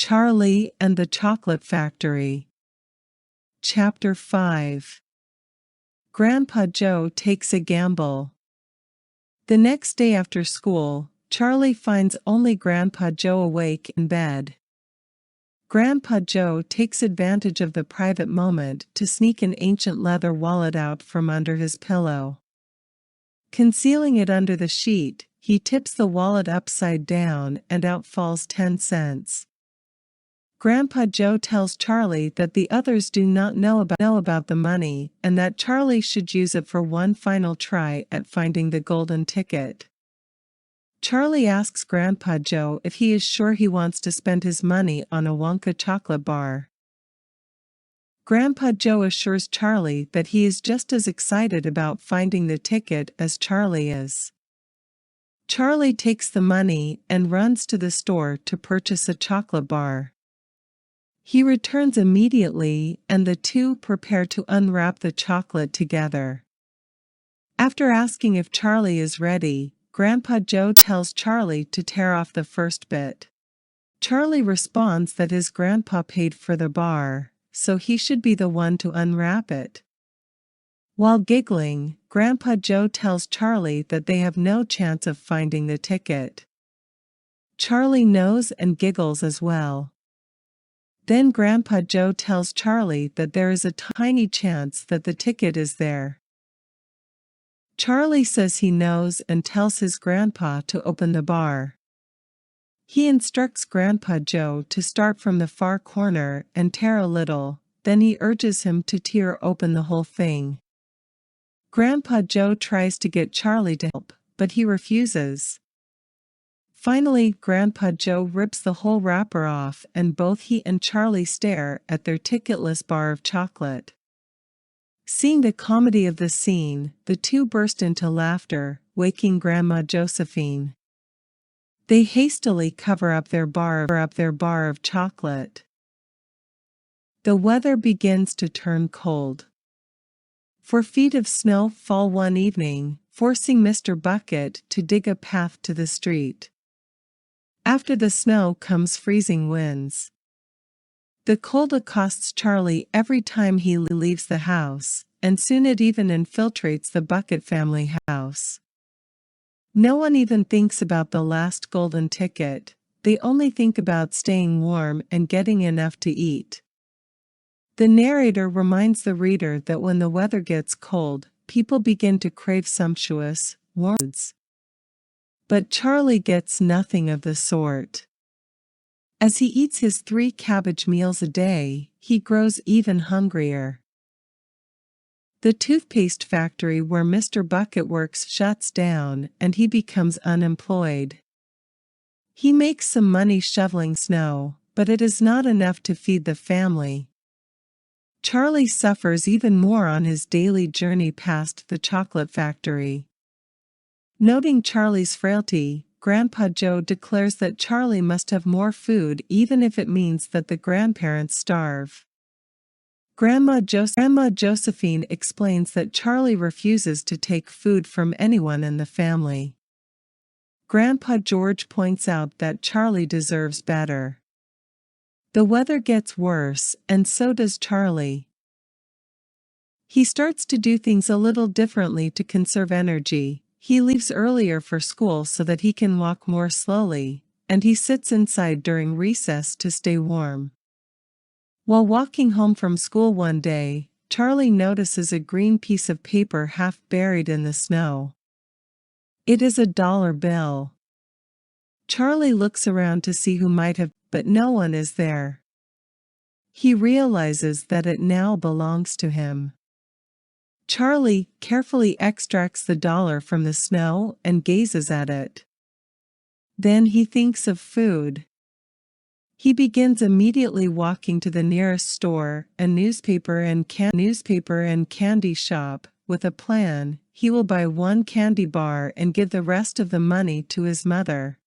Charlie and the Chocolate Factory. Chapter 5. Grandpa Joe takes a gamble. The next day after school, Charlie finds only Grandpa Joe awake in bed. Grandpa Joe takes advantage of the private moment to sneak an ancient leather wallet out from under his pillow. Concealing it under the sheet, he tips the wallet upside down and out falls 10 cents. Grandpa Joe tells Charlie that the others do not know about the money and that Charlie should use it for one final try at finding the golden ticket. Charlie asks Grandpa Joe if he is sure he wants to spend his money on a Wonka chocolate bar. Grandpa Joe assures Charlie that he is just as excited about finding the ticket as Charlie is. Charlie takes the money and runs to the store to purchase a chocolate bar. He returns immediately and the two prepare to unwrap the chocolate together. After asking if Charlie is ready, Grandpa Joe tells Charlie to tear off the first bit. Charlie responds that his grandpa paid for the bar, so he should be the one to unwrap it. While giggling, Grandpa Joe tells Charlie that they have no chance of finding the ticket. Charlie knows and giggles as well. Then Grandpa Joe tells Charlie that there is a tiny chance that the ticket is there. Charlie says he knows and tells his grandpa to open the bar. He instructs Grandpa Joe to start from the far corner and tear a little, then he urges him to tear open the whole thing. Grandpa Joe tries to get Charlie to help, but he refuses. Finally, Grandpa Joe rips the whole wrapper off and both he and Charlie stare at their ticketless bar of chocolate. Seeing the comedy of the scene, the two burst into laughter, waking Grandma Josephine. They hastily cover up their bar of chocolate. The weather begins to turn cold. 4 feet of snow fall one evening, forcing Mr. Bucket to dig a path to the street. After the snow comes freezing winds. The cold accosts Charlie every time he leaves the house, and soon it even infiltrates the Bucket family house. No one even thinks about the last golden ticket, they only think about staying warm and getting enough to eat. The narrator reminds the reader that when the weather gets cold, people begin to crave sumptuous, warm foods. But Charlie gets nothing of the sort. As he eats his 3 cabbage meals a day, he grows even hungrier. The toothpaste factory where Mr. Bucket works shuts down and he becomes unemployed. He makes some money shoveling snow, but it is not enough to feed the family. Charlie suffers even more on his daily journey past the chocolate factory. Noting Charlie's frailty, Grandpa Joe declares that Charlie must have more food even if it means that the grandparents starve. Grandma Josephine explains that Charlie refuses to take food from anyone in the family. Grandpa George points out that Charlie deserves better. The weather gets worse, and so does Charlie. He starts to do things a little differently to conserve energy. He leaves earlier for school so that he can walk more slowly, and he sits inside during recess to stay warm. While walking home from school one day, Charlie notices a green piece of paper half buried in the snow. It is a $1 bill. Charlie looks around to see who might have, but no one is there. He realizes that it now belongs to him. Charlie carefully extracts the dollar from the snow and gazes at it. Then he thinks of food. He begins immediately walking to the nearest store, a newspaper and candy shop. With a plan, he will buy 1 candy bar and give the rest of the money to his mother.